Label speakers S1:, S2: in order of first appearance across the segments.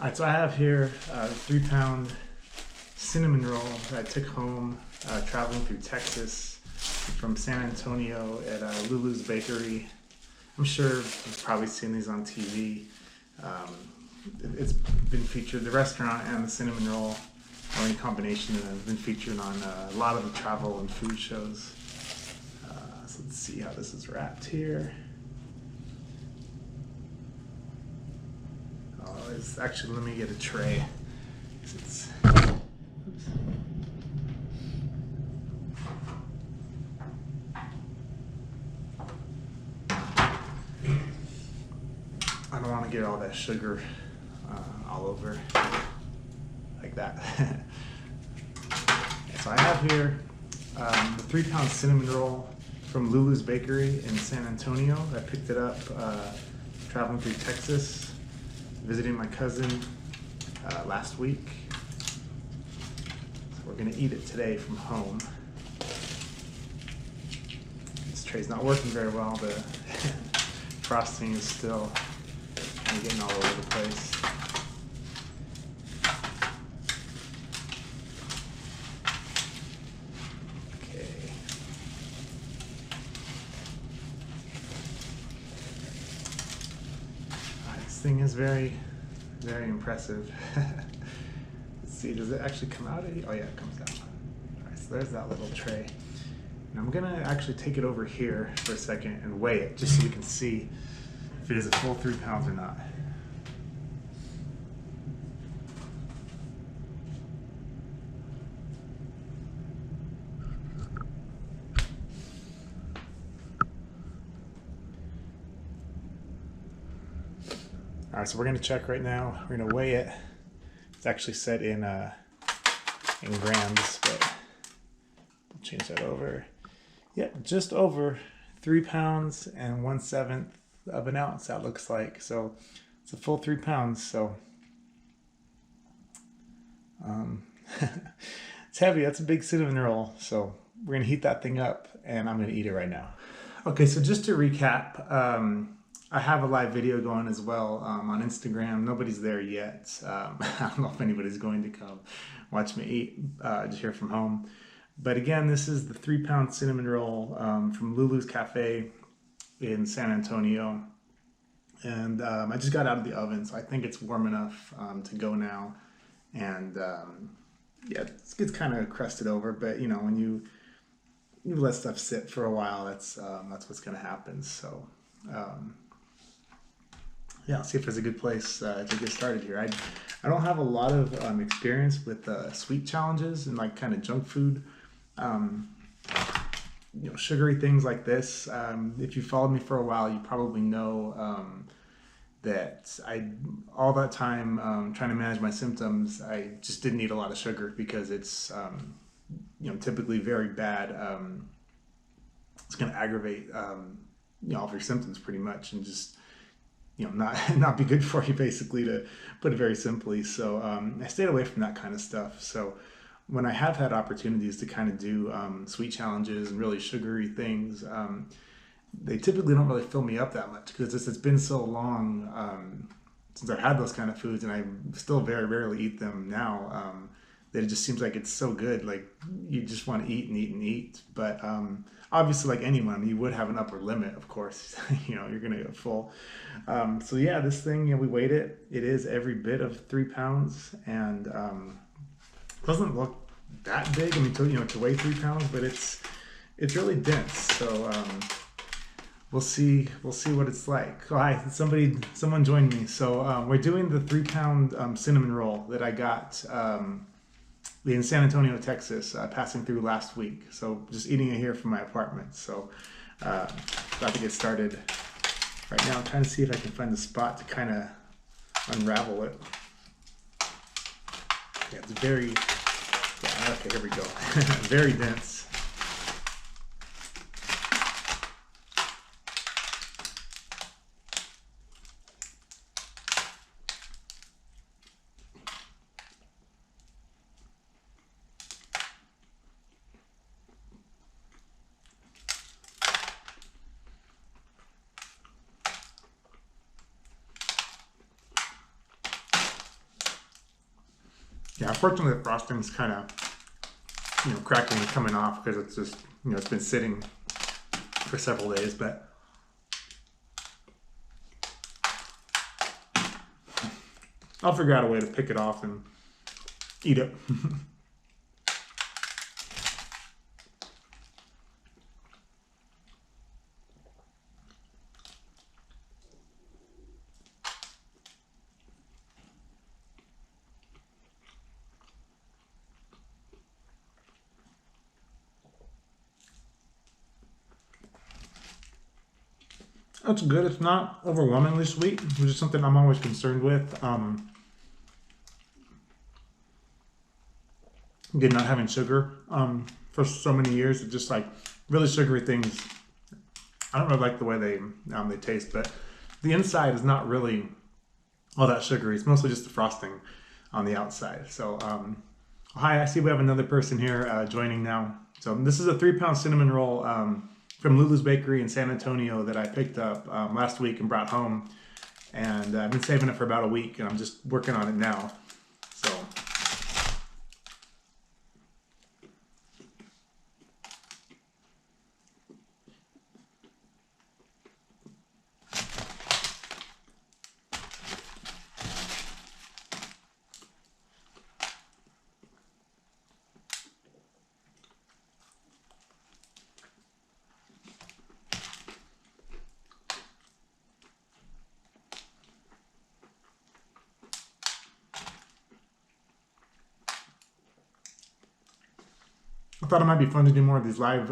S1: All right, so I have here a 3 pound cinnamon roll that I took home traveling through Texas from San Antonio at Lulu's Bakery. I'm sure you've probably seen these on TV. It's been featured, the restaurant and the cinnamon roll, or any combination of them, have been featured on a lot of the travel and food shows. So let's see how this is wrapped here. It's actually, let me get a tray. Oops. I don't want to get all that sugar all over like that. So I have here the 3 pound cinnamon roll from Lulu's Bakery in San Antonio. I picked it up traveling through Texas, visiting my cousin last week. So we're gonna eat it today from home. This tray's not working very well. The frosting is still kind of getting all over the place. Okay. This thing is very, very impressive. Let's see, does it actually come out? Oh yeah, it comes out. All right, so there's that little tray. And I'm gonna actually take it over here for a second and weigh it, just so we can see if it is a full 3 pounds or not. All right, so we're gonna check right now. We're gonna weigh it. It's actually set in grams, but we'll change that over. Yeah, just over 3 pounds and 1/7 of an ounce, that looks like. So it's a full 3 pounds. So it's heavy. That's a big cinnamon roll. So we're gonna heat that thing up and I'm gonna eat it right now. Okay, so just to recap, I have a live video going as well on Instagram. Nobody's there yet. I don't know if anybody's going to come watch me eat just here from home. But again, this is the 3 pound cinnamon roll from Lulu's Cafe in San Antonio. And I just got out of the oven, so I think it's warm enough to go now. And yeah, it gets kind of crusted over, but you know, when you let stuff sit for a while, that's what's gonna happen. So yeah, I'll see if there's a good place to get started here. I don't have a lot of experience with sweet challenges and like kind of junk food, you know, sugary things like this. If you followed me for a while, you probably know that all that time trying to manage my symptoms, I just didn't eat a lot of sugar because it's you know, typically very bad. It's going to aggravate you know, all of your symptoms pretty much, and just, you know, not be good for you, basically, to put it very simply. So I stayed away from that kind of stuff. So when I have had opportunities to kind of do sweet challenges and really sugary things, they typically don't really fill me up that much because it's been so long since I've had those kind of foods, and I still very rarely eat them now, that it just seems like it's so good. Like you just want to eat and eat and eat. But obviously, like anyone, you would have an upper limit, of course. You know, you're gonna get full. So yeah, this thing, you know, we weighed it. It is every bit of 3 pounds, and doesn't look that big. I mean, to weigh 3 pounds, but it's really dense. So we'll see what it's like. Oh, hi, someone joined me. So we're doing the 3 pound cinnamon roll that I got in San Antonio, Texas, passing through last week. So just eating it here from my apartment. So about to get started right now. I'm trying to see if I can find the spot to kind of unravel it. Yeah, it's very, yeah, okay, here we go. Very dense. Yeah, unfortunately the frosting's kind of, cracking and coming off because it's just, it's been sitting for several days, but I'll figure out a way to pick it off and eat it. That's good. It's not overwhelmingly sweet, which is something I'm always concerned with. Again, not having sugar for so many years, it's just like really sugary things. I don't really like the way they taste, but the inside is not really all that sugary. It's mostly just the frosting on the outside. So, hi, I see we have another person here joining now. So this is a 3-pound cinnamon roll from Lulu's Bakery in San Antonio that I picked up last week and brought home. And I've been saving it for about a week, and I'm just working on it now. So. I thought it might be fun to do more of these live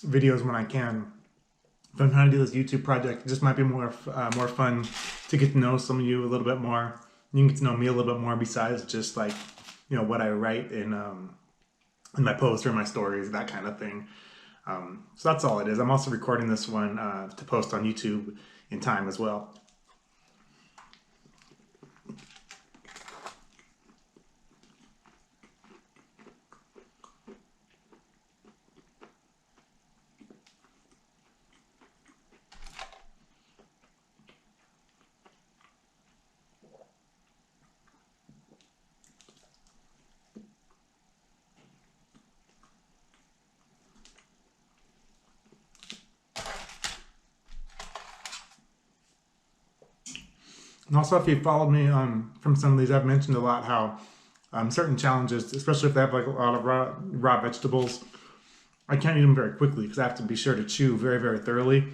S1: videos when I can. If I'm trying to do this YouTube project, it just might be more fun to get to know some of you a little bit more. You can get to know me a little bit more besides just like, what I write in my posts or my stories, that kind of thing. So that's all it is. I'm also recording this one to post on YouTube in time as well. And also, if you followed me from some of these, I've mentioned a lot how certain challenges, especially if they have like a lot of raw vegetables, I can't eat them very quickly because I have to be sure to chew very, very thoroughly.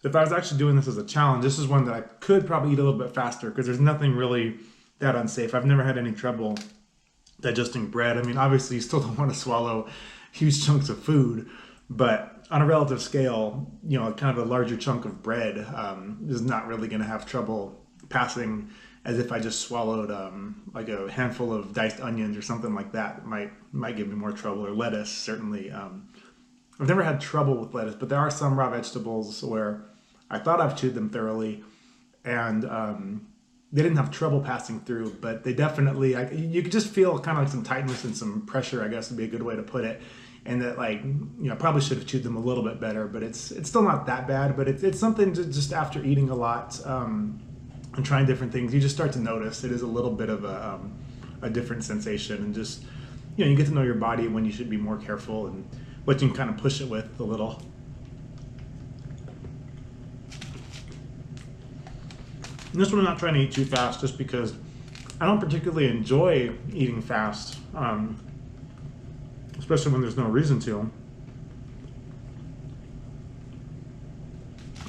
S1: If I was actually doing this as a challenge, this is one that I could probably eat a little bit faster because there's nothing really that unsafe. I've never had any trouble digesting bread. I mean, obviously, you still don't want to swallow huge chunks of food, but on a relative scale, kind of a larger chunk of bread is not really going to have trouble passing as if I just swallowed like a handful of diced onions or something like that. It might give me more trouble, or lettuce certainly. I've never had trouble with lettuce, but there are some raw vegetables where I thought I've chewed them thoroughly and they didn't have trouble passing through, but they definitely, you could just feel kind of like some tightness and some pressure, I guess would be a good way to put it. And that I probably should have chewed them a little bit better, but it's still not that bad, but it's something to just after eating a lot, and trying different things, you just start to notice it is a little bit of a different sensation, and just you get to know your body when you should be more careful and what you can kind of push it with a little. And this one I'm not trying to eat too fast just because I don't particularly enjoy eating fast, especially when there's no reason to.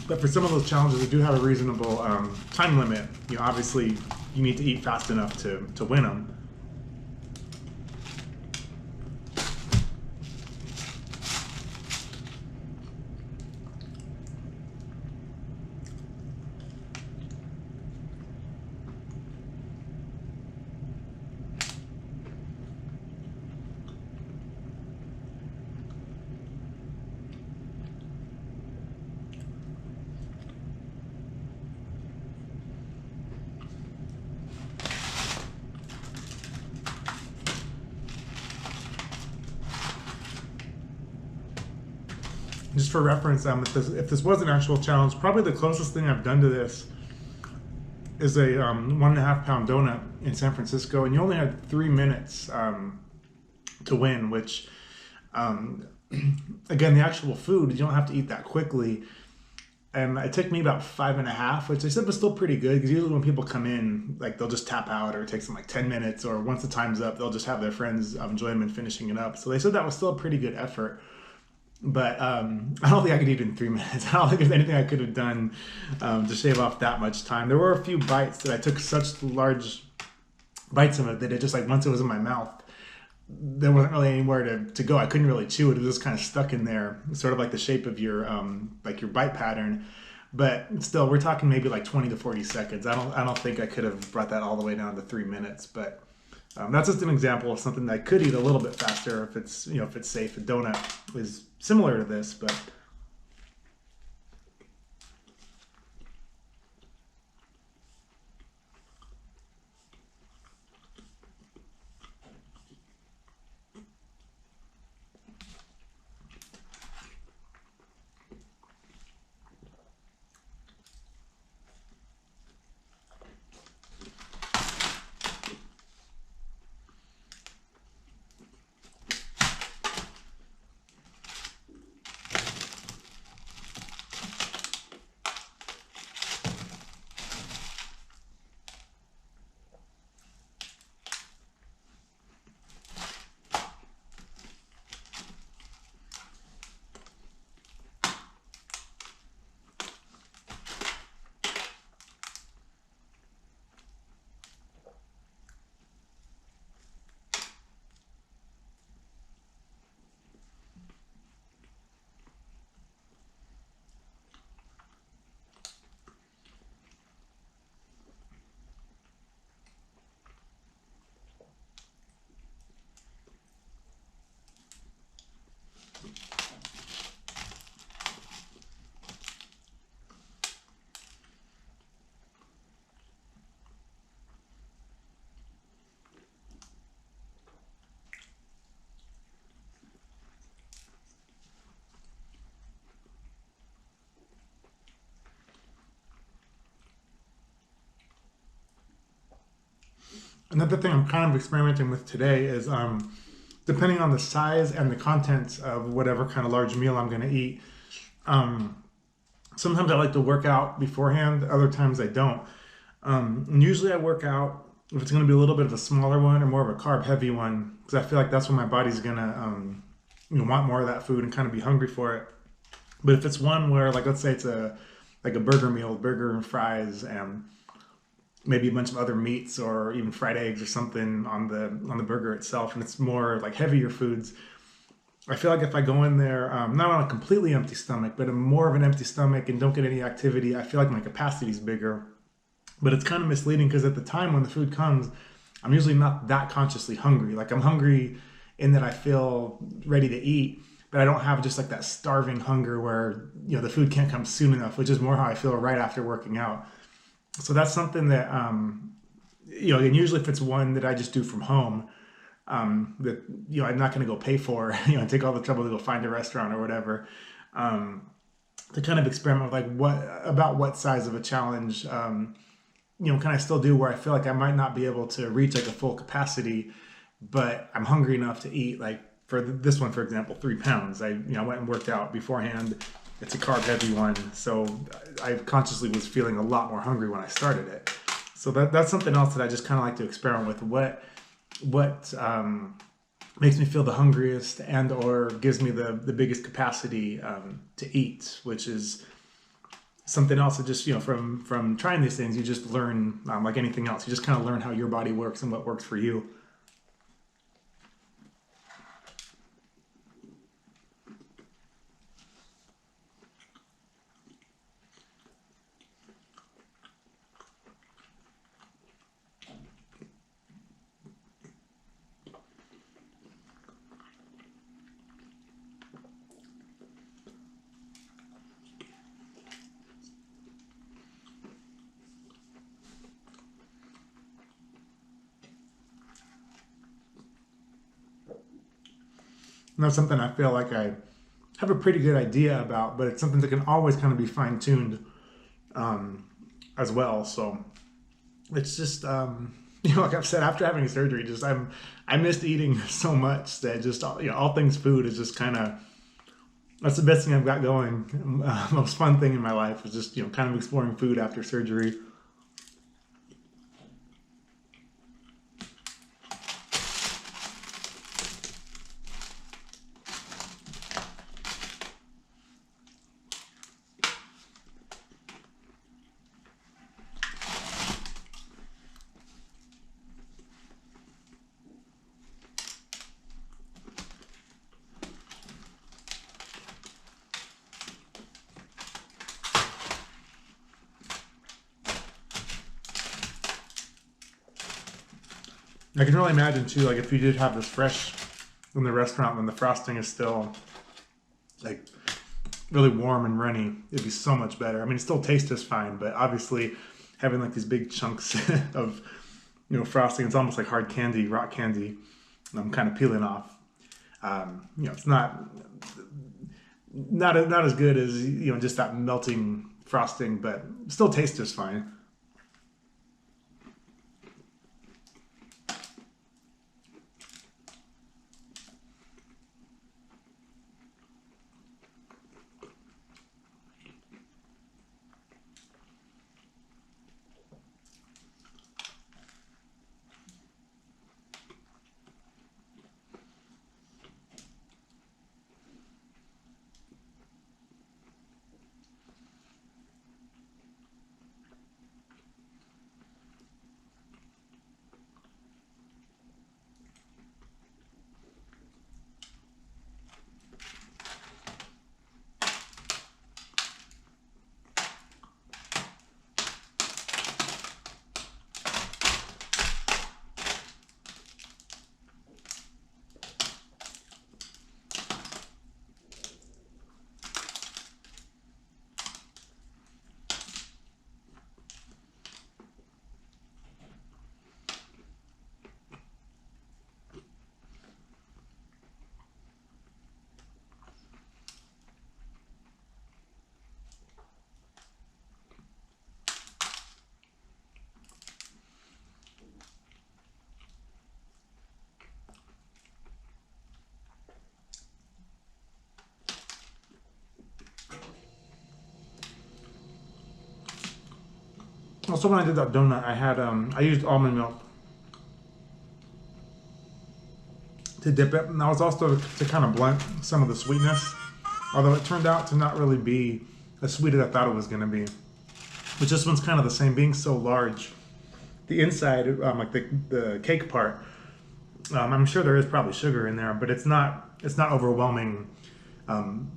S1: But for some of those challenges, I do have a reasonable time limit. Obviously, you need to eat fast enough to win them. Just for reference, if this was an actual challenge, probably the closest thing I've done to this is a 1.5 pound donut in San Francisco, and you only had 3 minutes to win. Which, um, again, the actual food you don't have to eat that quickly. And it took me about 5.5, which they said was still pretty good because usually when people come in, like they'll just tap out, or it takes them like 10 minutes, or once the time's up, they'll just have their friends join them in finishing it up. So they said that was still a pretty good effort. But I don't think I could eat it in 3 minutes. I don't think there's anything I could have done to shave off that much time. There were a few bites that I took such large bites of it that it just, like, once it was in my mouth, there wasn't really anywhere to go. I couldn't really chew it. It was just kind of stuck in there, sort of like the shape of your like your bite pattern. But still, we're talking maybe like 20 to 40 seconds. I don't think I could have brought that all the way down to 3 minutes. But that's just an example of something that I could eat a little bit faster if it's, you know, if it's safe. A donut is similar to this, but another thing I'm kind of experimenting with today is depending on the size and the contents of whatever kind of large meal I'm going to eat. Um, Sometimes I like to work out beforehand, other times I don't. And usually I work out if it's going to be a little bit of a smaller one or more of a carb heavy one, because I feel like that's when my body's going to want more of that food and kind of be hungry for it. But if it's one where, like, let's say it's a like a burger meal, burger and fries, and maybe a bunch of other meats or even fried eggs or something on the burger itself, and it's more like heavier foods. I feel like if I go in there, not on a completely empty stomach, but a more of an empty stomach and don't get any activity, I feel like my capacity is bigger. But it's kind of misleading because at the time when the food comes, I'm usually not that consciously hungry. Like, I'm hungry in that I feel ready to eat, but I don't have just like that starving hunger where, you know, the food can't come soon enough, which is more how I feel right after working out. So that's something that, you know, and usually if it's one that I just do from home, that, you know, I'm not going to go pay for, you know, and take all the trouble to go find a restaurant or whatever, to kind of experiment with, like, what size of a challenge, you know, can I still do where I feel like I might not be able to reach like a full capacity, but I'm hungry enough to eat, like for this one, for example, 3 pounds. I went and worked out beforehand. It's a carb heavy one. So I consciously was feeling a lot more hungry when I started it. So that's something else that I just kind of like to experiment with. What makes me feel the hungriest and or gives me the biggest capacity to eat, which is something else that just, you know, from trying these things, you just learn, like anything else, you just kind of learn how your body works and what works for you. And that's something I feel like I have a pretty good idea about, but it's something that can always kind of be fine tuned as well. So it's just you know, like I've said, after having surgery, just I missed eating so much that just all things food is just kind of, that's the best thing I've got going. Most fun thing in my life is just kind of exploring food after surgery. I can really imagine too, like if you did have this fresh in the restaurant when the frosting is still like really warm and runny, it'd be so much better. I mean, it still tastes just fine, but obviously having like these big chunks of frosting, it's almost like hard candy, rock candy. I'm kind of peeling off. It's not as good as just that melting frosting, but still tastes just fine. Also, when I did that donut, I used almond milk to dip it, and that was also to kind of blunt some of the sweetness. Although it turned out to not really be as sweet as I thought it was going to be. But this one's kind of the same, being so large. The inside, like the cake part, I'm sure there is probably sugar in there, but it's not overwhelming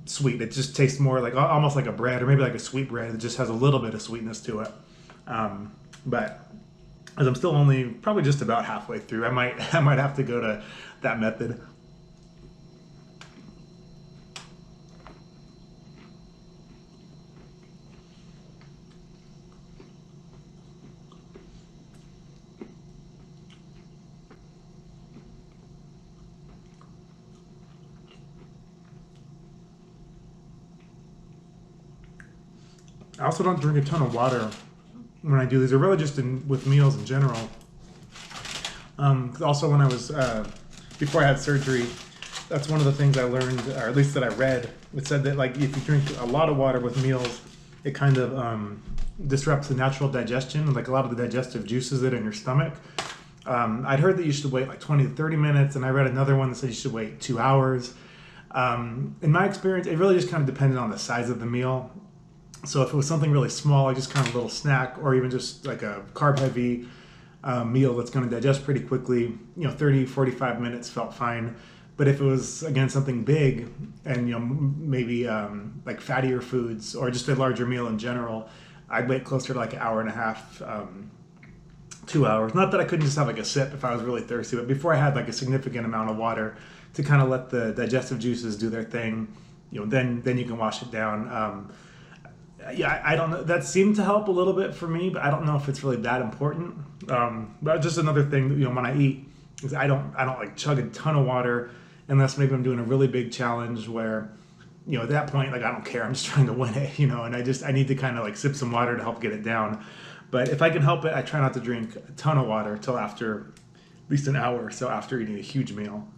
S1: sweet. It just tastes more like almost like a bread, or maybe like a sweet bread. It just has a little bit of sweetness to it. But as I'm still only probably just about halfway through, I might I might have to go to that method. I also don't drink a ton of water when I do these. Are really just with meals in general. 'Cause also, when I was before I had surgery, that's one of the things I learned, or at least that I read. It said that like if you drink a lot of water with meals, it kind of disrupts the natural digestion, like a lot of the digestive juices that are in your stomach. I'd heard that you should wait like 20 to 30 minutes, and I read another one that said you should wait 2 hours. In my experience, it really just kind of depended on the size of the meal. So if it was something really small, like just kind of a little snack, or even just like a carb heavy meal that's going to digest pretty quickly, 30, 45 minutes felt fine. But if it was, again, something big and, maybe like fattier foods or just a larger meal in general, I'd wait closer to like an hour and a half, 2 hours. Not that I couldn't just have like a sip if I was really thirsty, but before I had like a significant amount of water to kind of let the digestive juices do their thing, then you can wash it down. Yeah, I don't know. That seemed to help a little bit for me, but I don't know if it's really that important. But just another thing, when I eat, is I don't like chug a ton of water unless maybe I'm doing a really big challenge where, at that point, like I don't care. I'm just trying to win it, and I need to kind of like sip some water to help get it down. But if I can help it, I try not to drink a ton of water till after at least an hour or so after eating a huge meal.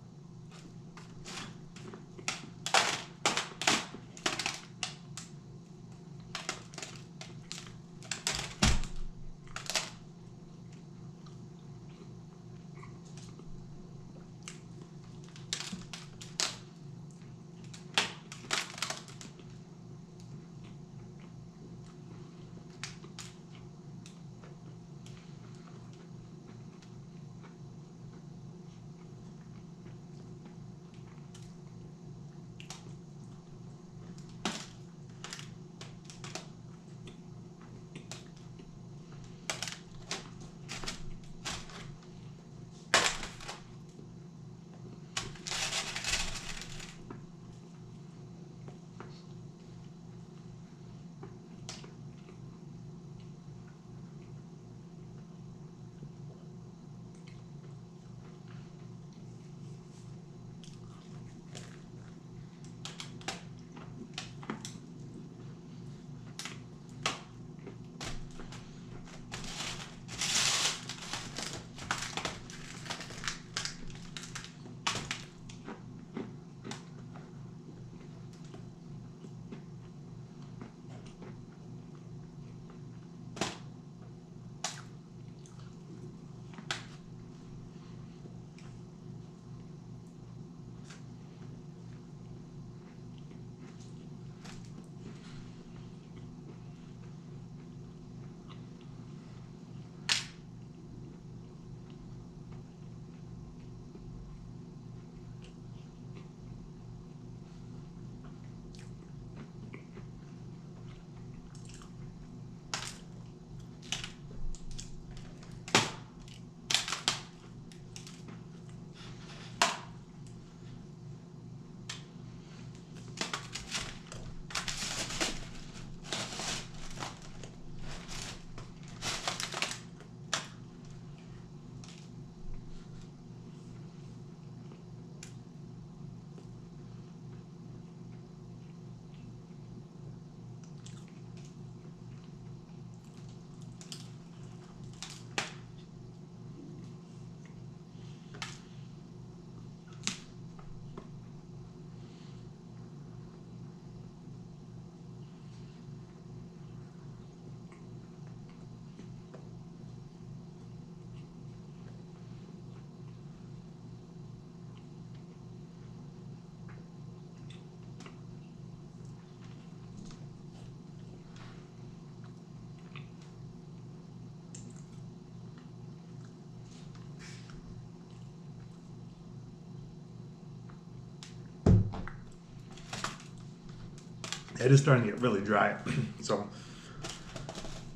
S1: It is starting to get really dry, so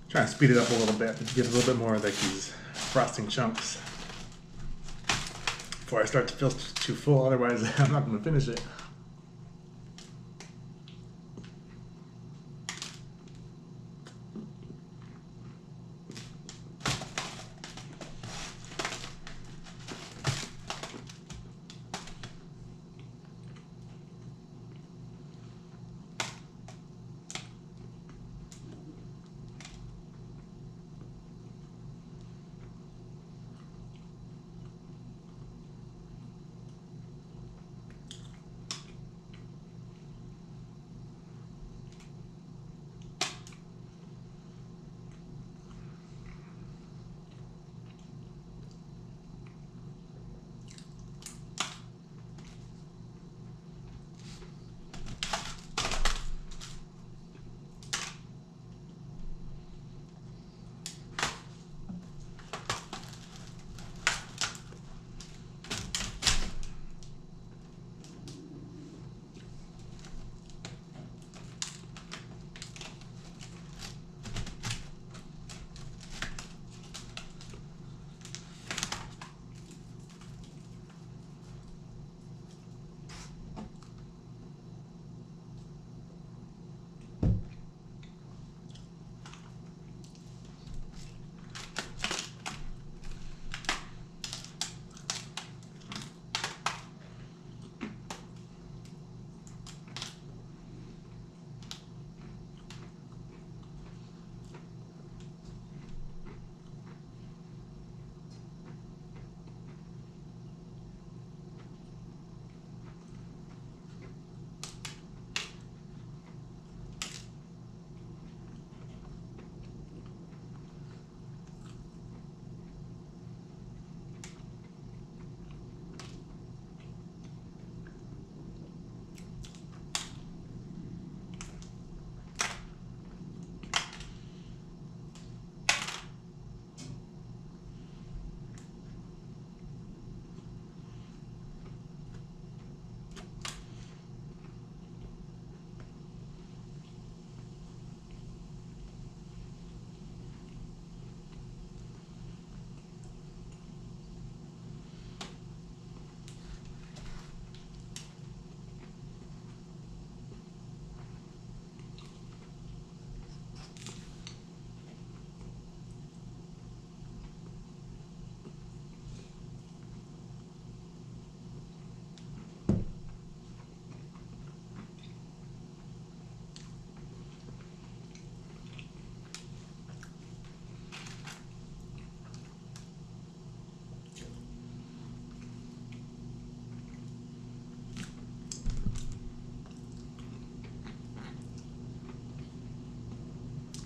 S1: trying to speed it up a little bit to get a little bit more of like these frosting chunks before I start to feel too full. Otherwise, I'm not going to finish it.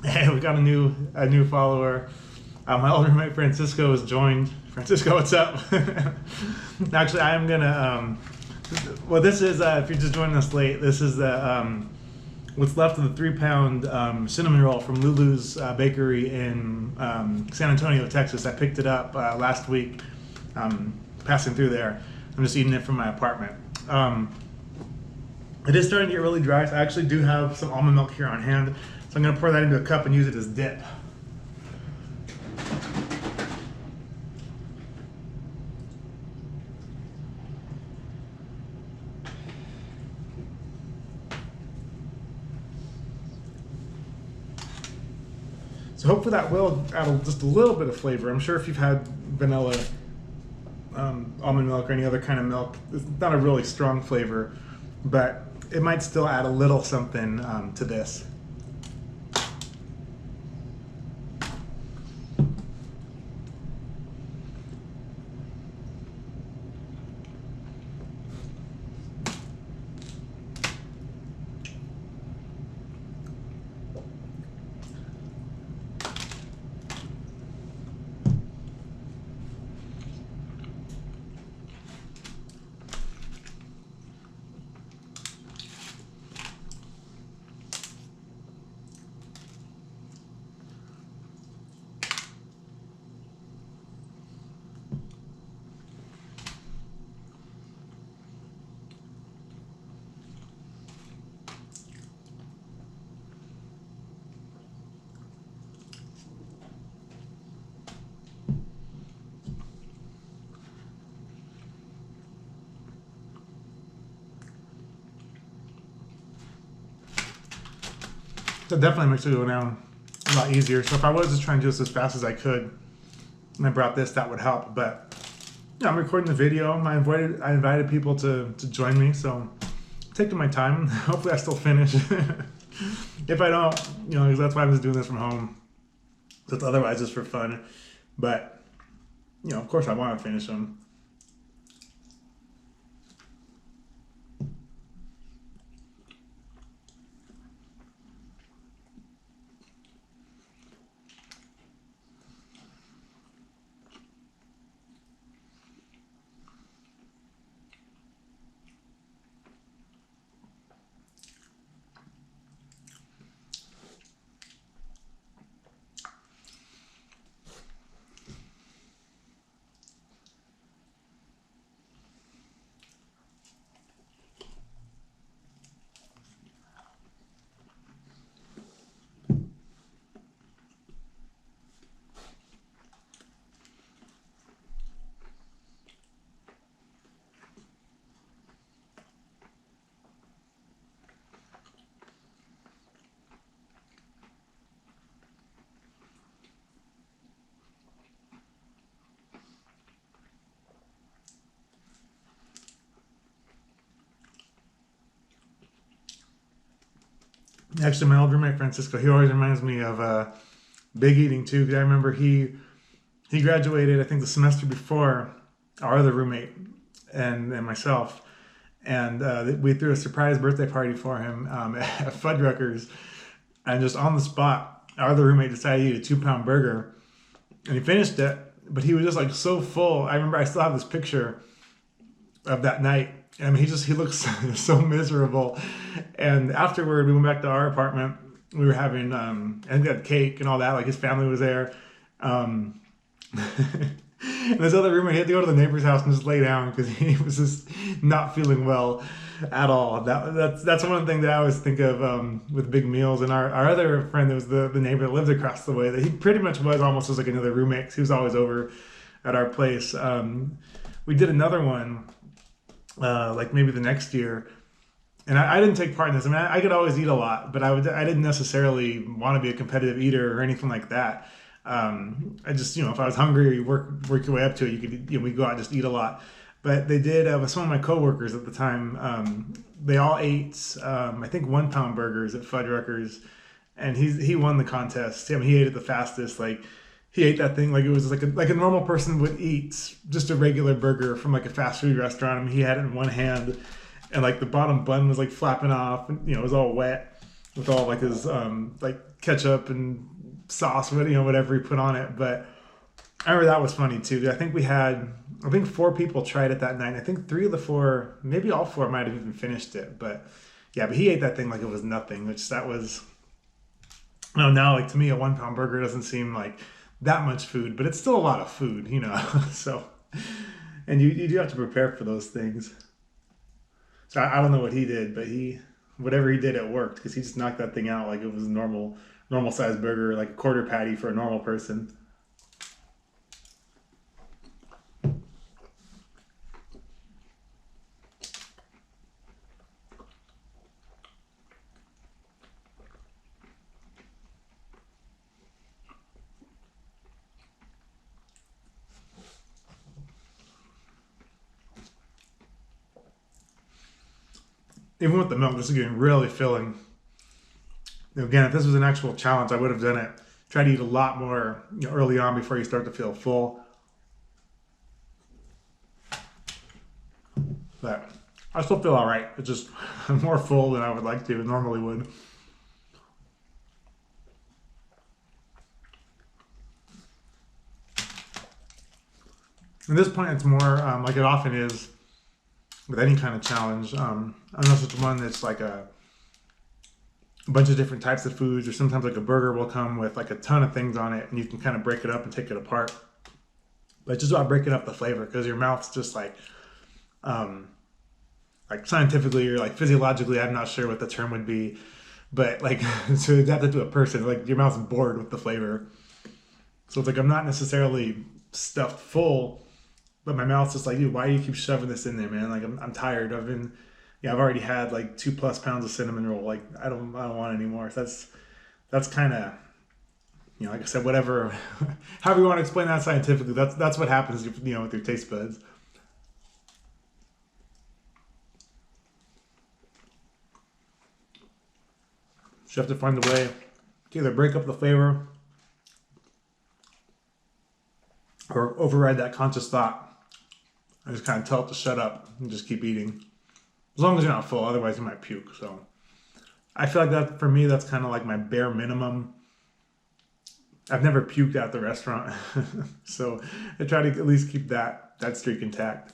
S1: Hey, we got a new follower. My old roommate Francisco has joined. Francisco, what's up? Actually, I am gonna. Well, this is if you're just joining us late. This is the what's left of the 3-pound cinnamon roll from Lulu's bakery in San Antonio, Texas. I picked it up last week, passing through there. I'm just eating it from my apartment. It is starting to get really dry, so I actually do have some almond milk here on hand. So I'm going to pour that into a cup and use it as dip. So hopefully that will add just a little bit of flavor. I'm sure if you've had vanilla almond milk or any other kind of milk, it's not a really strong flavor, but it might still add a little something to this. So it definitely makes it go down a lot easier. So if I was just trying to do this as fast as I could, and I brought this, that would help. But yeah, I'm recording the video. I invited people to join me, so I'm taking my time. Hopefully I still finish. If I don't, because that's why I'm just doing this from home. So it's otherwise just for fun. But, of course I want to finish them. Actually, my old roommate Francisco, he always reminds me of big eating too. Because I remember he graduated, I think, the semester before our other roommate and myself, and we threw a surprise birthday party for him at Fuddruckers, and just on the spot, our other roommate decided to eat a 2-pound burger, and he finished it, but he was just like so full. I remember I still have this picture of that night. I mean, he looks so miserable. And afterward, we went back to our apartment. We were having, and we had cake and all that. Like his family was there. And this other roommate, he had to go to the neighbor's house and just lay down because he was just not feeling well at all. That's one thing that I always think of with big meals. And our other friend, that was the neighbor that lived across the way, that he pretty much was almost as like another roommate because he was always over at our place. We did another one. Like maybe the next year, and I didn't take part in this. I mean, I could always eat a lot, but I didn't necessarily want to be a competitive eater or anything like that. I just, if I was hungry or you work your way up to it, you could, we go out and just eat a lot. But they did with some of my coworkers at the time. They all ate, I think, 1-pound burgers at Fuddruckers, and he won the contest. I mean, he ate it the fastest. Like, he ate that thing like it was like a normal person would eat just a regular burger from like a fast food restaurant. I mean, he had it in one hand, and like the bottom bun was like flapping off, and it was all wet. with all like his like ketchup and sauce, whatever he put on it. But I remember that was funny too. I think four people tried it that night. I think three of the four, maybe all four, might have even finished it. But yeah, but he ate that thing like it was nothing, which that was. No, now like to me, a 1 pound burger doesn't seem like that much food, but it's still a lot of food, you know. So, and you do have to prepare for those things. So I don't know what he did, but whatever he did, it worked because he just knocked that thing out like it was a normal sized burger, like a quarter patty for a normal person. Even with the milk, this is getting really filling. Again, if this was an actual challenge, I would have done it. Try to eat a lot more, early on before you start to feel full. But I still feel all right. It's just I'm more full than I would like to normally would. At this point, it's more like it often is with any kind of challenge. Unless it's one that's like a bunch of different types of foods, or sometimes like a burger will come with like a ton of things on it, and you can kind of break it up and take it apart. But it's just about breaking up the flavor because your mouth's just um, like scientifically or like physiologically, I'm not sure what the term would be, but like to adapt it to a person, like your mouth's bored with the flavor. So it's like I'm not necessarily stuffed full, but my mouth's just like, dude, why do you keep shoving this in there, man? Like I'm tired. I've already had like 2+ pounds of cinnamon roll. Like I don't want any more. So that's kind of, like I said, whatever, however you want to explain that scientifically, that's what happens, with your taste buds. So you have to find a way to either break up the flavor or override that conscious thought. I just kind of tell it to shut up and just keep eating. As long as you're not full, otherwise you might puke. So I feel like that for me, that's kind of like my bare minimum. I've never puked at the restaurant, so I try to at least keep that streak intact.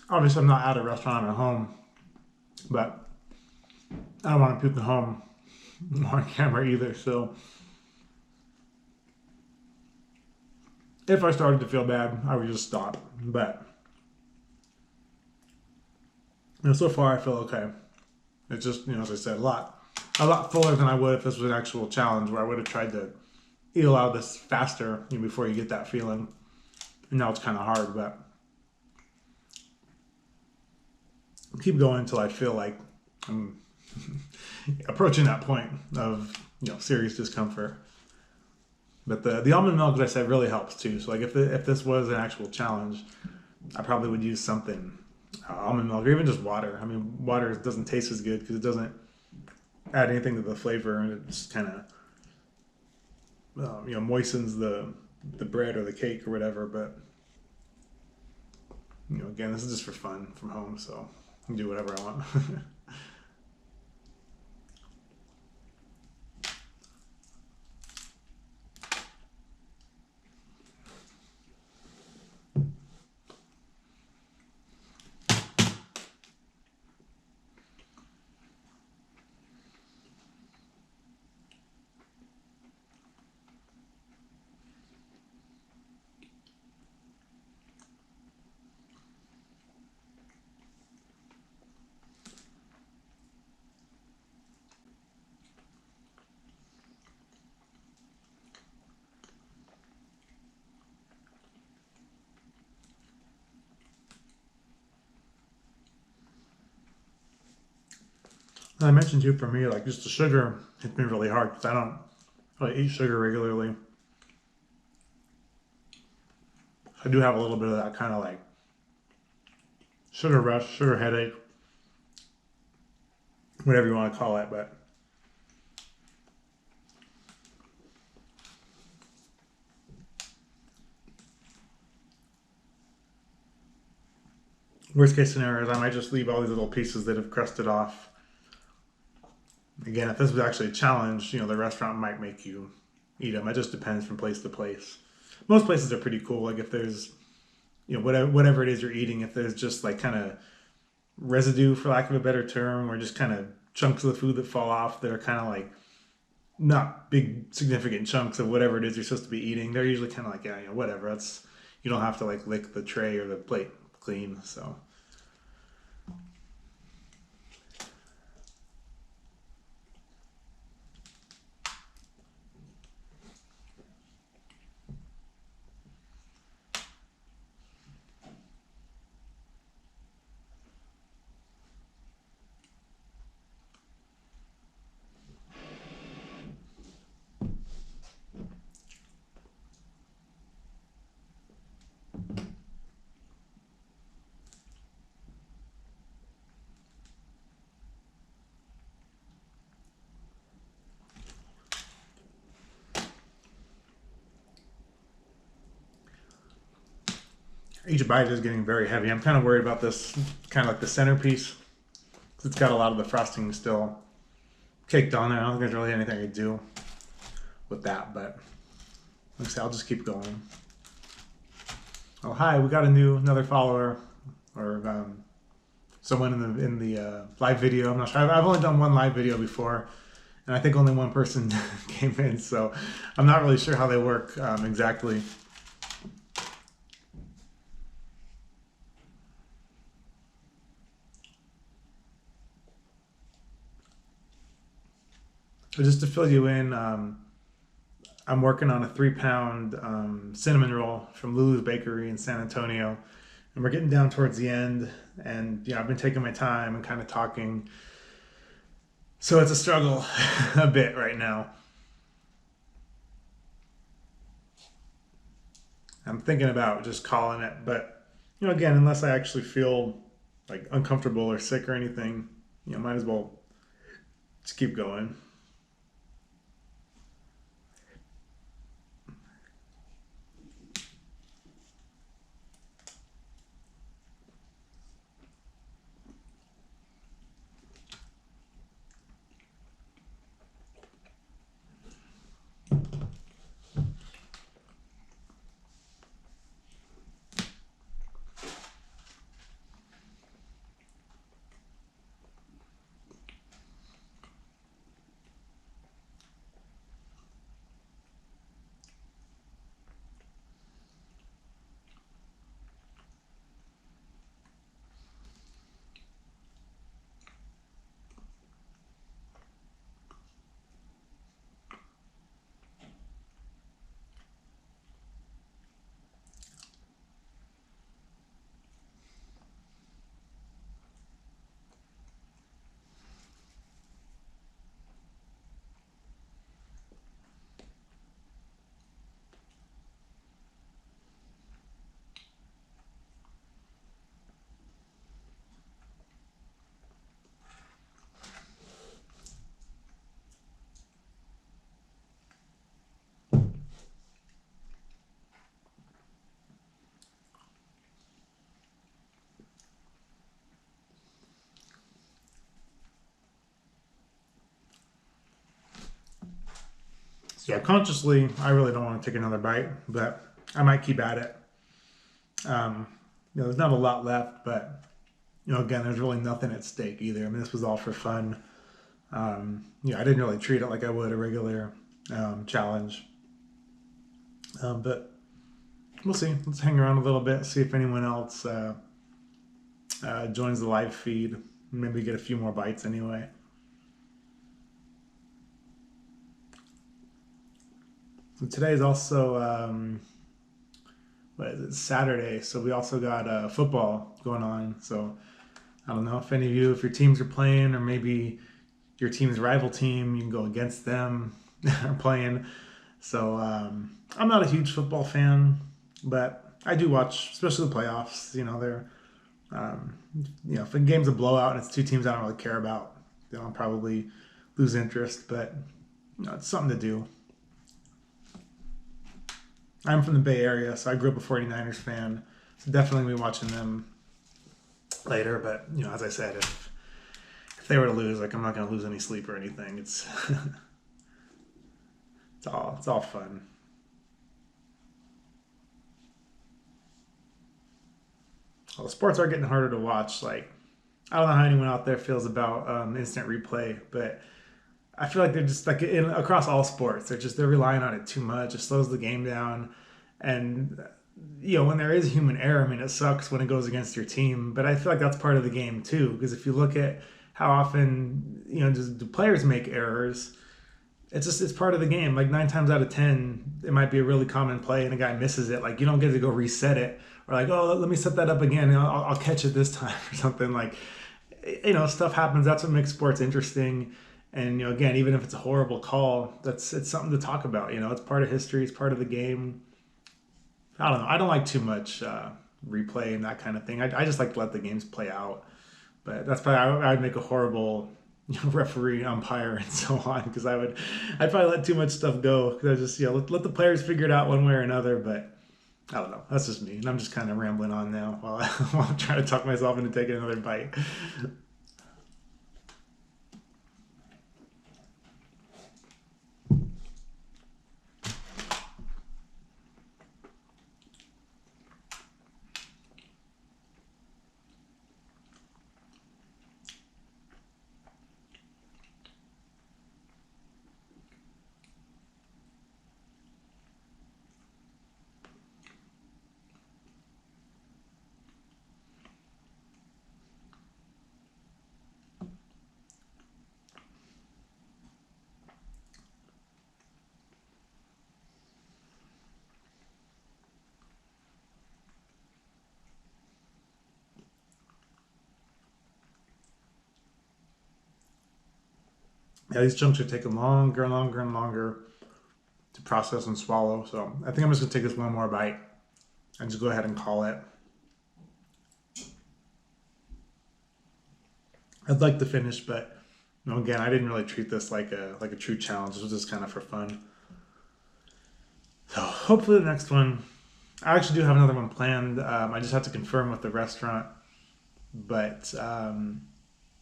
S1: Obviously, I'm not at a restaurant at home, but I don't want to puke at home on camera either. So if I started to feel bad, I would just stop. But so far I feel okay. It's just, as I said, a lot fuller than I would if this was an actual challenge where I would have tried to eat a lot of this faster, before you get that feeling. And now it's kind of hard, but I'll keep going until I feel like I'm approaching that point of serious discomfort. But the almond milk, as I said, really helps too. So like if this was an actual challenge, I probably would use something, almond milk or even just water. I mean, water doesn't taste as good because it doesn't add anything to the flavor, and it just kind of moistens the bread or the cake or whatever. But again, this is just for fun from home, so I can do whatever I want. I mentioned too, for me, like just the sugar hits me really hard because I don't really eat sugar regularly. I do have a little bit of that kind of like sugar rush, sugar headache, whatever you want to call it. But worst case scenario is I might just leave all these little pieces that have crusted off. Again, if this was actually a challenge, the restaurant might make you eat them. It just depends from place to place. Most places are pretty cool. Like if there's, whatever it is you're eating, if there's just like kind of residue, for lack of a better term, or just kind of chunks of the food that fall off that are kind of like not big significant chunks of whatever it is you're supposed to be eating, they're usually kind of like, yeah, whatever. That's, you don't have to like lick the tray or the plate clean. So each bite is getting very heavy. I'm kind of worried about this, kind of like the centerpiece. It's got a lot of the frosting still caked on there. I don't think there's really anything I could do with that, but like I say, I'll just keep going. Oh, hi, we got another follower, or someone in the live video. I'm not sure. I've only done one live video before, and I think only one person came in, so I'm not really sure how they work exactly. So just to fill you in, I'm working on a 3-pound cinnamon roll from Lulu's Bakery in San Antonio, and we're getting down towards the end. And I've been taking my time and kind of talking, so it's a struggle a bit right now. I'm thinking about just calling it, but again, unless I actually feel like uncomfortable or sick or anything, might as well just keep going. So yeah, consciously, I really don't want to take another bite, but I might keep at it. There's not a lot left, but again, there's really nothing at stake either. I mean, this was all for fun. I didn't really treat it like I would a regular challenge. But we'll see. Let's hang around a little bit, see if anyone else joins the live feed. Maybe get a few more bites anyway. So today is also what is it? Saturday. So we also got football going on. So I don't know if any of you, if your teams are playing, or maybe your team's rival team. You can go against them are playing. So I'm not a huge football fan, but I do watch, especially the playoffs. They're um, if a game's a blowout and it's two teams I don't really care about, I'll probably lose interest. But it's something to do. I'm from the Bay Area, so I grew up a 49ers fan. So definitely be watching them later. But as I said, if they were to lose, like I'm not going to lose any sleep or anything. It's it's all fun. Well, the sports are getting harder to watch. Like I don't know how anyone out there feels about instant replay, but I feel like they're just like across all sports. They're relying on it too much. It slows the game down, and when there is human error, I mean, it sucks when it goes against your team. But I feel like that's part of the game too, because if you look at how often just the players make errors, it's part of the game. Like 9 times out of 10, it might be a really common play, and a guy misses it. Like you don't get to go reset it, or like, oh, let me set that up again. And I'll catch it this time or something. Like stuff happens. That's what makes sports interesting. And again, even if it's a horrible call, it's something to talk about. It's part of history. It's part of the game. I don't know. I don't like too much replay and that kind of thing. I just like to let the games play out. But that's probably I'd make a horrible referee, umpire, and so on, because I'd probably let too much stuff go, because I just let the players figure it out one way or another. But I don't know. That's just me, and I'm just kind of rambling on now while I'm trying to talk myself into taking another bite. Yeah, these chunks are taking longer and longer and longer to process and swallow. So I think I'm just gonna take this one more bite and just go ahead and call it. I'd like to finish, but again, I didn't really treat this like a true challenge. This was just kind of for fun. So hopefully the next one, I actually do have another one planned. I just have to confirm with the restaurant, but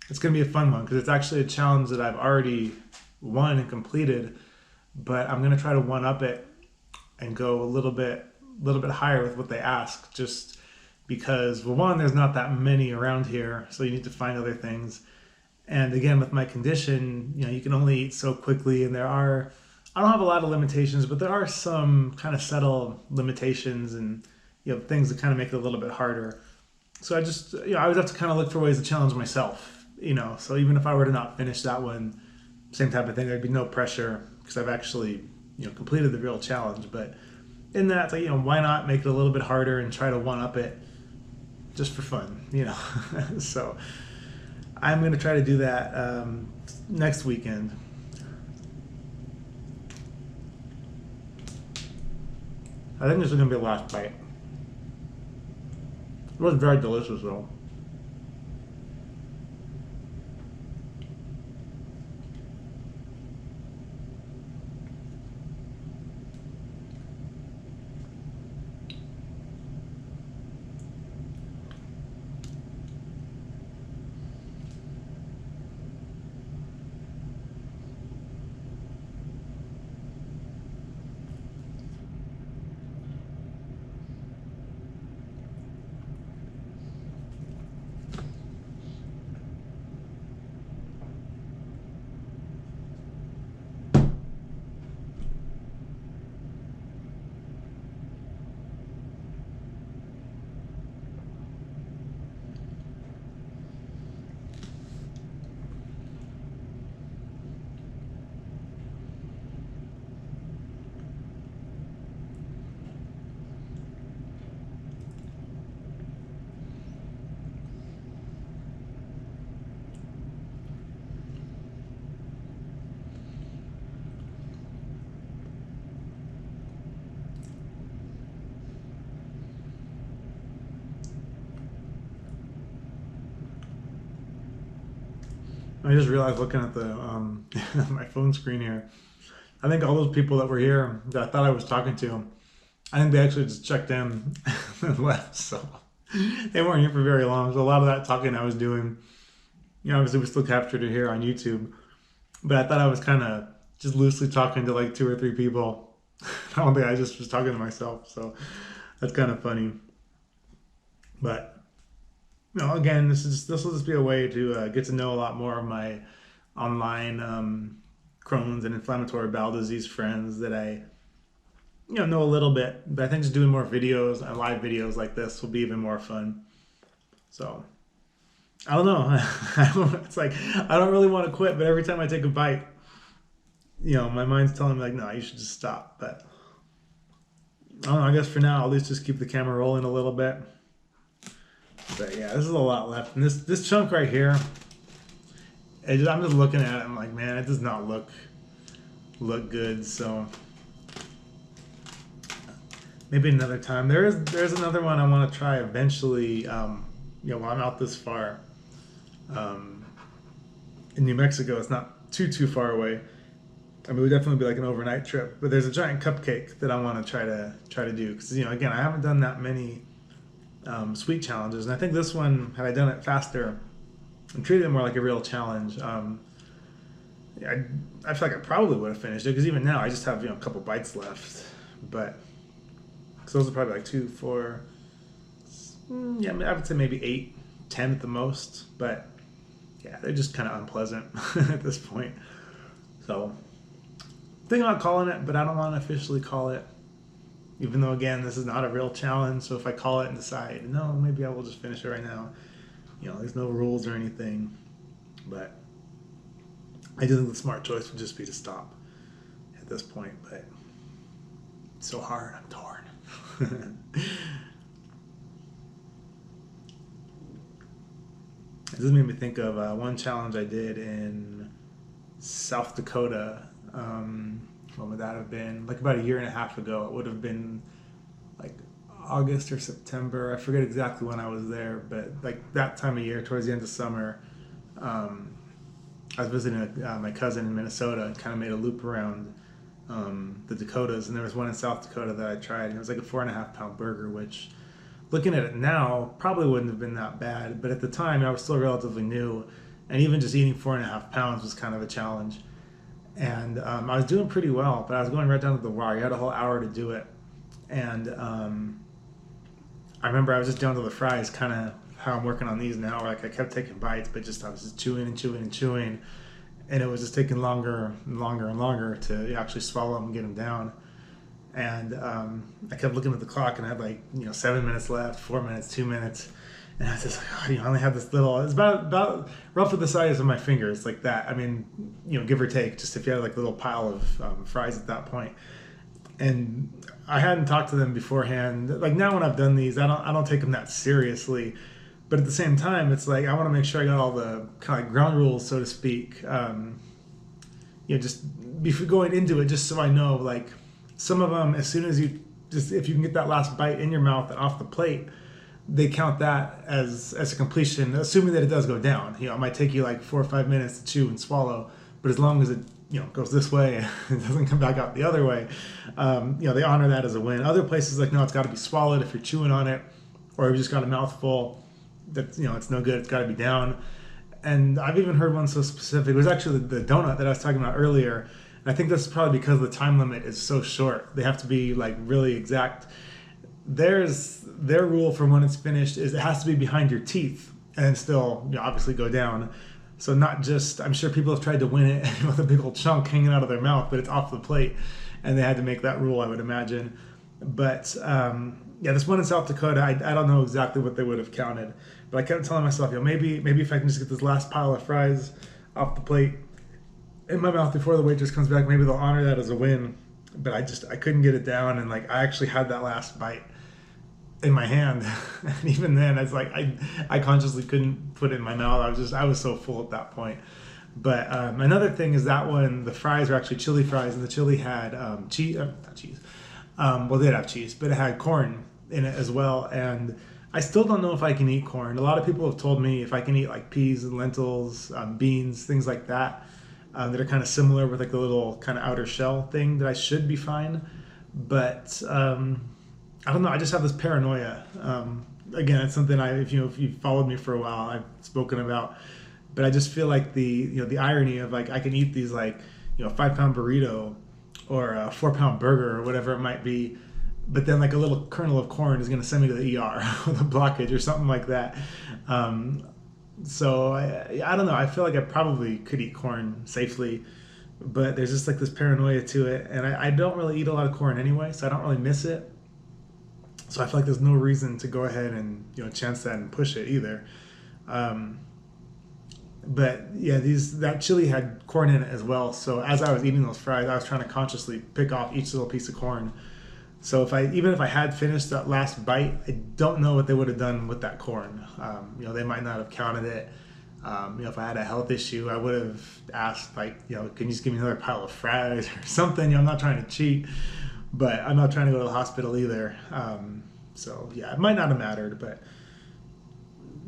S1: it's going to be a fun one because it's actually a challenge that I've already won and completed, but I'm going to try to one up it and go a little bit higher with what they ask, just because, well, one, there's not that many around here, so you need to find other things. And again, with my condition, you can only eat so quickly, and I don't have a lot of limitations, but there are some kind of subtle limitations and things that kind of make it a little bit harder. So I just I would have to kind of look for ways to challenge myself. So even if I were to not finish that one, same type of thing, there'd be no pressure because I've actually completed the real challenge. But in that, like, why not make it a little bit harder and try to one up it just for fun, So I'm going to try to do that next weekend. I think this is going to be the last bite. It was very delicious, though. I just realized looking at the my phone screen here, I think all those people that were here that I thought I was talking to, I think they actually just checked in and left. So they weren't here for very long. So a lot of that talking I was doing, obviously we still captured it here on YouTube, but I thought I was kind of just loosely talking to like 2 or 3 people. I don't think I just was talking to myself. So that's kind of funny. But again, this will just be a way to get to know a lot more of my online Crohn's and inflammatory bowel disease friends that I know a little bit. But I think just doing more videos and live videos like this will be even more fun. So I don't know. It's like I don't really want to quit, but every time I take a bite, my mind's telling me like, no, you should just stop. But I don't know. I guess for now, I'll at least just keep the camera rolling a little bit. But yeah, this is a lot left. And this chunk right here, I'm just looking at it. I'm like, man, it does not look good. So maybe another time. There's another one I want to try eventually. While I'm out this far, in New Mexico, it's not too far away. I mean, it would definitely be like an overnight trip. But there's a giant cupcake that I want to try to do because again, I haven't done that many sweet challenges, and I think this one, had I done it faster and treated it more like a real challenge, I feel like I probably would have finished it because even now I just have a couple bites left. But so those are probably like 2, 4, I would say maybe 8, 10 at the most. But yeah, they're just kind of unpleasant at this point. So thinking about calling it, but I don't want to officially call it. Even though, again, this is not a real challenge, so if I call it and decide, no, maybe I will just finish it right now. There's no rules or anything. But I do think the smart choice would just be to stop at this point. But it's so hard. I'm torn. This made me think of one challenge I did in South Dakota. When would that have been? Like about 1.5 years ago. It would have been like August or September. I forget exactly when I was there, but like that time of year, towards the end of summer, I was visiting my cousin in Minnesota and kind of made a loop around the Dakotas. And there was one in South Dakota that I tried, and it was like a 4.5-pound burger, which looking at it now probably wouldn't have been that bad. But at the time, I was still relatively new, and even just eating 4.5 pounds was kind of a challenge. And I was doing pretty well, but I was going right down to the wire. You had a whole hour to do it. And I remember I was just down to the fries, kind of how I'm working on these now. Like I kept taking bites, but I was just chewing and chewing and chewing. And it was just taking longer and longer and longer to actually swallow them and get them down. And I kept looking at the clock, and I had like 7 minutes left, 4 minutes, 2 minutes. And I was just like, I only have this little, it's about roughly the size of my fingers, like that. I mean, give or take, just if you had like a little pile of fries at that point. And I hadn't talked to them beforehand. Like now when I've done these, I don't take them that seriously. But at the same time, it's like, I want to make sure I got all the kind of like ground rules, so to speak. Just before going into it, just so I know, like some of them, as soon as if you can get that last bite in your mouth and off the plate, they count that as a completion, assuming that it does go down. It might take you like 4 or 5 minutes to chew and swallow, but as long as it goes this way and it doesn't come back out the other way, they honor that as a win. Other places like, no, it's got to be swallowed if you're chewing on it, or you've just got a mouthful. That it's no good. It's got to be down. And I've even heard one so specific. It was actually the donut that I was talking about earlier. And I think this is probably because the time limit is so short. They have to be like really exact. Their rule for when it's finished is it has to be behind your teeth and still obviously go down. So not just, I'm sure people have tried to win it with a big old chunk hanging out of their mouth, but it's off the plate, and they had to make that rule, I would imagine. But this one in South Dakota, I don't know exactly what they would have counted, but I kept telling myself, maybe if I can just get this last pile of fries off the plate in my mouth before the waitress comes back, maybe they'll honor that as a win. But I couldn't get it down, and like I actually had that last bite in my hand, and even then it's like I consciously couldn't put it in my mouth. I was so full at that point. But another thing is that one, the fries were actually chili fries, and the chili had cheese, not cheese. Well, they did have cheese, but it had corn in it as well. And I still don't know if I can eat corn. A lot of people have told me if I can eat like peas and lentils, beans, things like that, that are kind of similar with like a little kind of outer shell thing, that I should be fine. But I don't know. I just have this paranoia. Again, it's something if you followed me for a while, I've spoken about. But I just feel like the irony of like I can eat these like 5 pound burrito or a 4 pound burger or whatever it might be, but then like a little kernel of corn is going to send me to the ER with a blockage or something like that. So I don't know. I feel like I probably could eat corn safely, but there's just like this paranoia to it, and I don't really eat a lot of corn anyway, so I don't really miss it. So I feel like there's no reason to go ahead and chance that and push it either. But yeah, that chili had corn in it as well. So as I was eating those fries, I was trying to consciously pick off each little piece of corn. So even if I had finished that last bite, I don't know what they would have done with that corn. They might not have counted it. If I had a health issue, I would have asked like, can you just give me another pile of fries or something? I'm not trying to cheat, but I'm not trying to go to the hospital either. So yeah, it might not have mattered, but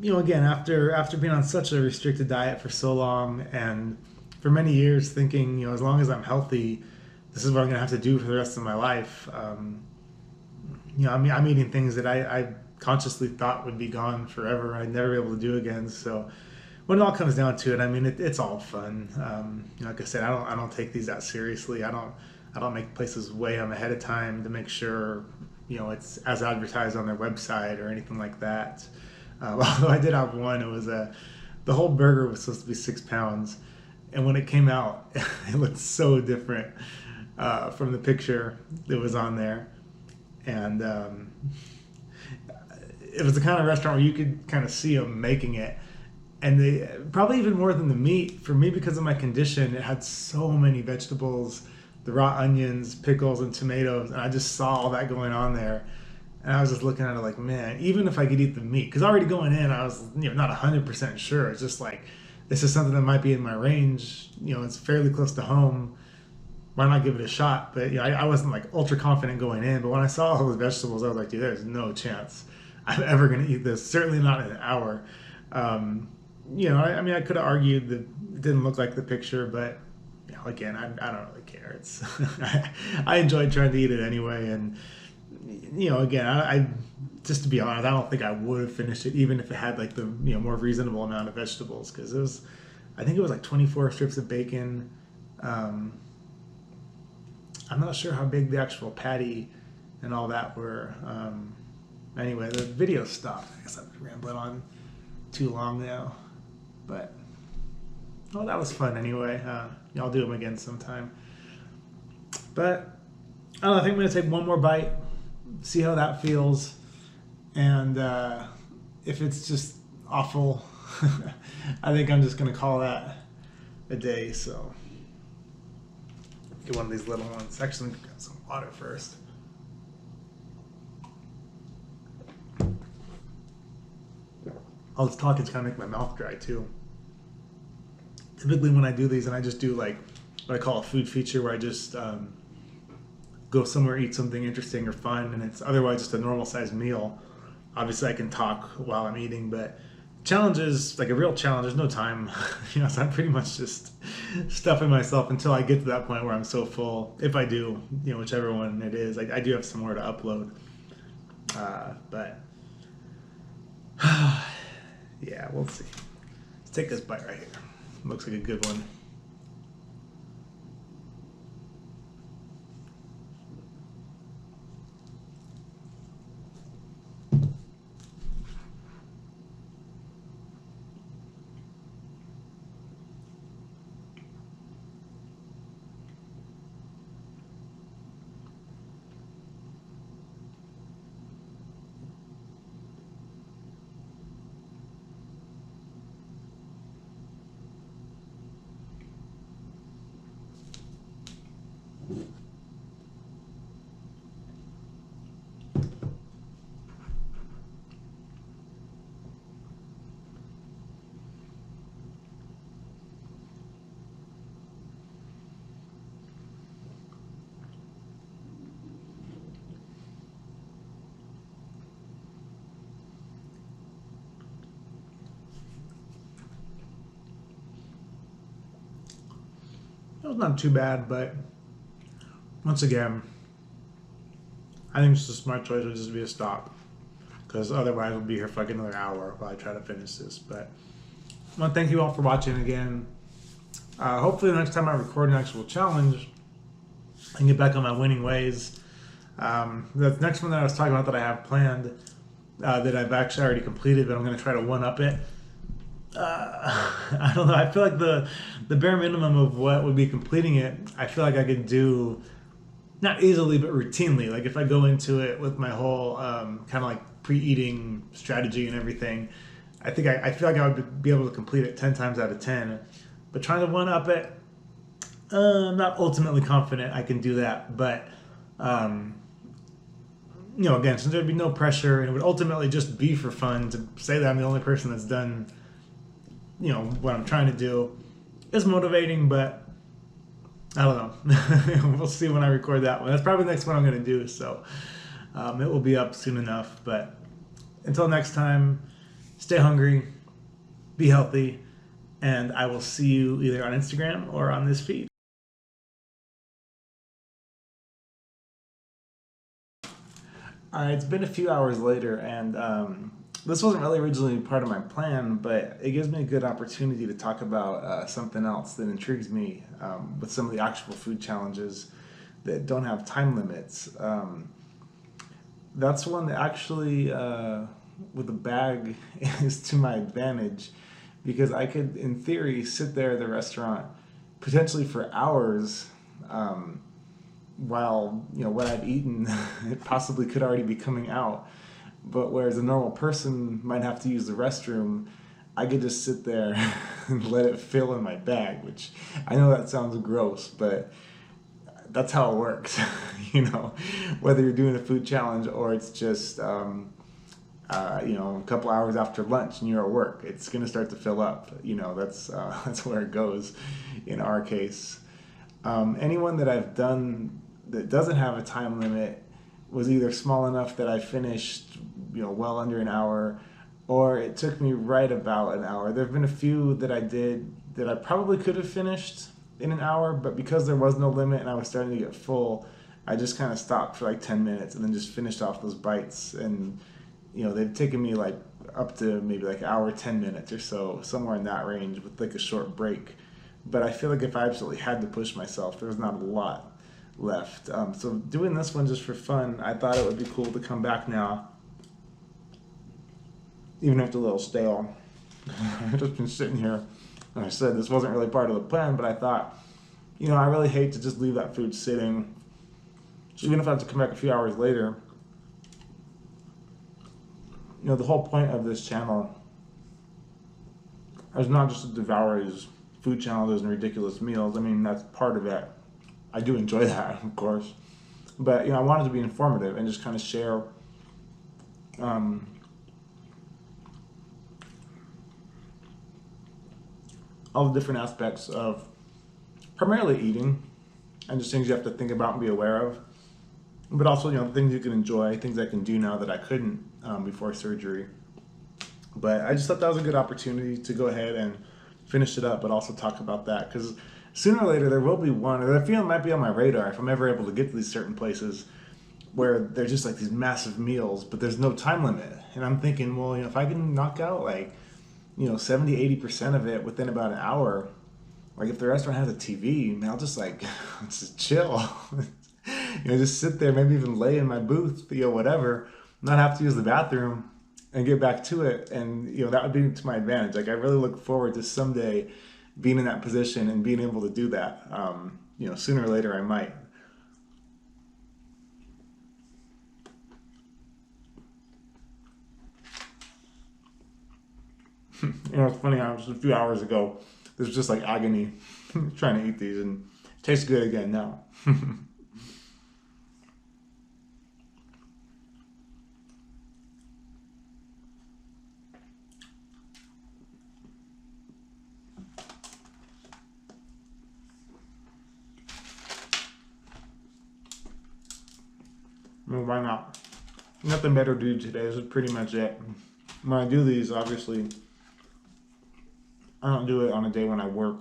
S1: again, after being on such a restricted diet for so long and for many years thinking, as long as I'm healthy, this is what I'm going to have to do for the rest of my life. I'm eating things that I consciously thought would be gone forever. I'd never be able to do again. So when it all comes down to it, I mean, it's all fun. Like I said, I don't take these that seriously. I don't make places weigh them ahead of time to make sure, it's as advertised on their website or anything like that. Although I did have one, it was the whole burger was supposed to be 6 pounds, and when it came out, it looked so different from the picture that was on there, and it was the kind of restaurant where you could kind of see them making it, and they probably even more than the meat for me because of my condition. It had so many vegetables, the raw onions, pickles, and tomatoes, and I just saw all that going on there. And I was just looking at it like, man, even if I could eat the meat, because already going in, I was not 100% sure. It's just like, this is something that might be in my range. It's fairly close to home. Why not give it a shot? But I wasn't like ultra confident going in. But when I saw all those vegetables, I was like, dude, there's no chance I'm ever going to eat this. Certainly not in an hour. I could have argued that it didn't look like the picture, but again, I don't really care. It's I enjoyed trying to eat it anyway, and again, I just to be honest, I don't think I would have finished it even if it had like the more reasonable amount of vegetables, because I think it was like 24 strips of bacon. I'm not sure how big the actual patty and all that were. Anyway, the video stopped. I guess I'm rambling on too long now, but that was fun anyway. I'll do them again sometime. But I don't know. I think I'm gonna take one more bite, see how that feels, and if it's just awful, I think I'm just gonna call that a day. So get one of these little ones. Actually, let me grab some water first. All this talking's kind of make my mouth dry too. Typically when I do these, and I just do like what I call a food feature, where I just go somewhere, eat something interesting or fun, and it's otherwise just a normal sized meal. Obviously I can talk while I'm eating, but challenges, like a real challenge, there's no time. So I'm pretty much just stuffing myself until I get to that point where I'm so full. If I do, whichever one it is, I do have some more to upload. But yeah, we'll see. Let's take this bite right here. Looks like a good one. it was not too bad, but once again, I think it's just a smart choice would just be to stop, because otherwise we'll be here for like another hour while I try to finish this. But I want to thank you all for watching again. Hopefully the next time I record an actual challenge, I can get back on my winning ways. The next one that I was talking about that I have planned, that I've actually already completed, but I'm going to try to one-up it. I don't know. I feel like the bare minimum of what would be completing it, I feel like I could do not easily, but routinely. Like if I go into it with my whole kind of like pre-eating strategy and everything, I think I feel like I would be able to complete it 10 times out of 10. But trying to one-up it, I'm not ultimately confident I can do that. But you know, again, since there'd be no pressure and it would ultimately just be for fun, to say that I'm the only person that's done, you know, what I'm trying to do is motivating, but I don't know. We'll see when I record that one. That's probably the next one I'm going to do, so it will be up soon enough. But until next time, stay hungry, be healthy, and I will see you either on Instagram or on this feed. It's been a few hours later, and this wasn't really originally part of my plan, but it gives me a good opportunity to talk about something else that intrigues me with some of the actual food challenges that don't have time limits. That's one that actually, with a bag, is to my advantage, because I could, in theory, sit there at the restaurant potentially for hours. While, you know, what I've eaten it possibly could already be coming out. But whereas a normal person might have to use the restroom, I could just sit there and let it fill in my bag, which I know that sounds gross, but that's how it works. You know, whether you're doing a food challenge or it's just, you know, a couple hours after lunch and you're at work, it's going to start to fill up. You know, that's where it goes in our case. Anyone that I've done that doesn't have a time limit was either small enough that I finished, you know, well under an hour, or it took me right about an hour. There have been a few that I did that I probably could have finished in an hour, but because there was no limit and I was starting to get full, I just kind of stopped for like 10 minutes and then just finished off those bites. And, you know, they've taken me like up to maybe like an hour, 10 minutes or so, somewhere in that range with like a short break. But I feel like if I absolutely had to push myself, there's not a lot left. So doing this one just for fun, I thought it would be cool to come back now, even if it's a little stale. I've just been sitting here, and I said this wasn't really part of the plan, but I thought, you know, I really hate to just leave that food sitting. So even if I have to come back a few hours later, you know, the whole point of this channel is not just to devour these food challenges and ridiculous meals. I mean, that's part of it. I do enjoy that, of course. But, you know, I wanted to be informative and just kind of share all the different aspects of primarily eating and just things you have to think about and be aware of. But also, you know, things you can enjoy, things I can do now that I couldn't before surgery. But I just thought that was a good opportunity to go ahead and finish it up, but also talk about that, because sooner or later there will be one, or I feel it might be on my radar if I'm ever able to get to these certain places where they're just like these massive meals, but there's no time limit. And I'm thinking, well, you know, if I can knock out like, you know, 70-80% of it within about an hour, like if the restaurant has a TV, man, I'll just like just chill. You know, just sit there, maybe even lay in my booth, you know, whatever, not have to use the bathroom and get back to it. And, you know, that would be to my advantage. Like I really look forward to someday being in that position and being able to do that. You know, sooner or later I might. You know, it's funny, I was just a few hours ago, there's just like agony trying to eat these, and it tastes good again now. I mean, why not? Nothing better to do today. This is pretty much it. When I do these, obviously, I don't do it on a day when I work.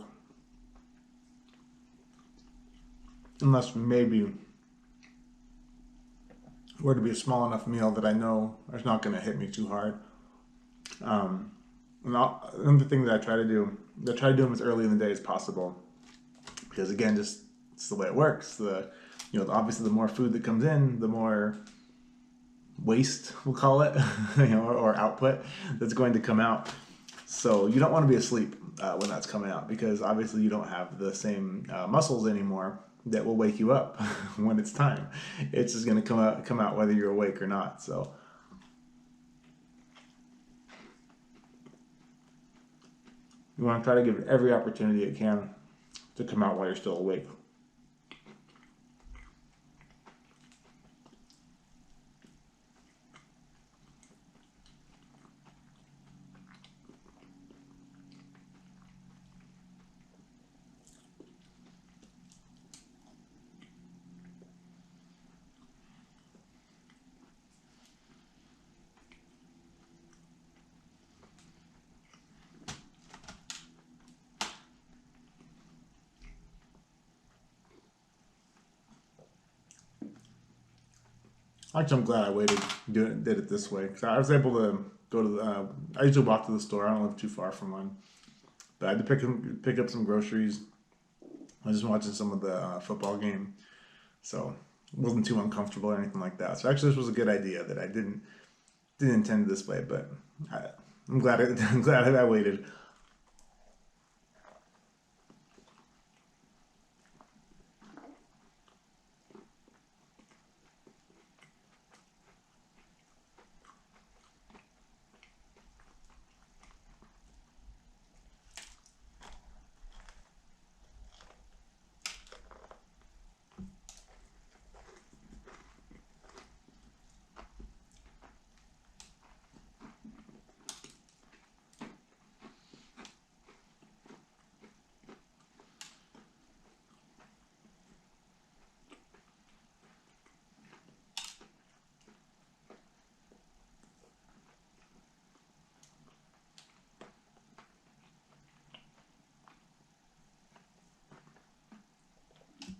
S1: unless maybe were to be a small enough meal that I know is not going to hit me too hard. Um, Another thing that I try to do them as early in the day as possible, because again, just it's the way it works. Obviously the more food that comes in, the more waste, we'll call it, or output that's going to come out. So you don't want to be asleep when that's coming out, because obviously you don't have the same muscles anymore that will wake you up when it's time. It's just going to come out whether you're awake or not. So you want to try to give it every opportunity it can to come out while you're still awake. Actually, I'm glad I waited, did it this way, because I was able to go to I usually walk to the store. I don't live too far from one, but I had to pick up some groceries. I was just watching some of the football game, so it wasn't too uncomfortable or anything like that. So actually, this was a good idea that I didn't intend this way, but I'm glad I'm glad that I waited.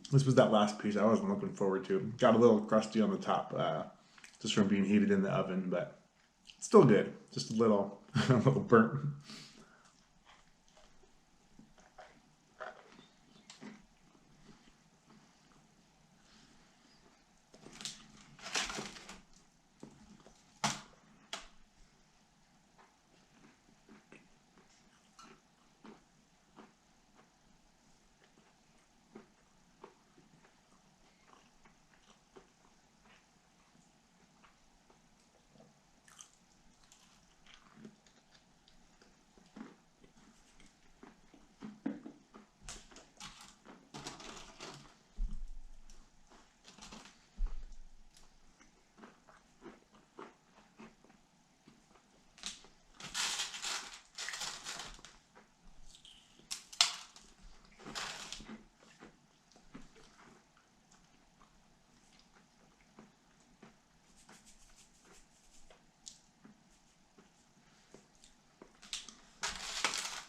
S1: This was that last piece I wasn't looking forward to. Got a little crusty on the top, just from being heated in the oven, but still good. Just a little, a little burnt.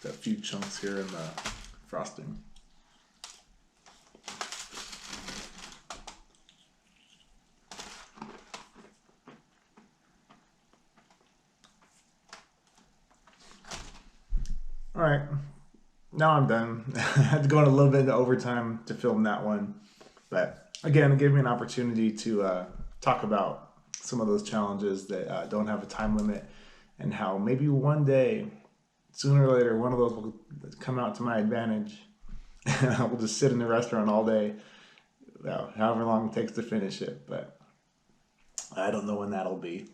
S1: Got a few chunks here in the frosting. All right, now I'm done. I had to go in a little bit into overtime to film that one, but again, it gave me an opportunity to talk about some of those challenges that don't have a time limit, and how maybe one day, sooner or later, one of those will come out to my advantage, and I will just sit in the restaurant all day, well, however long it takes to finish it. But I don't know when that'll be.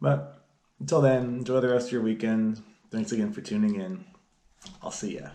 S1: But until then, enjoy the rest of your weekend. Thanks again for tuning in. I'll see ya.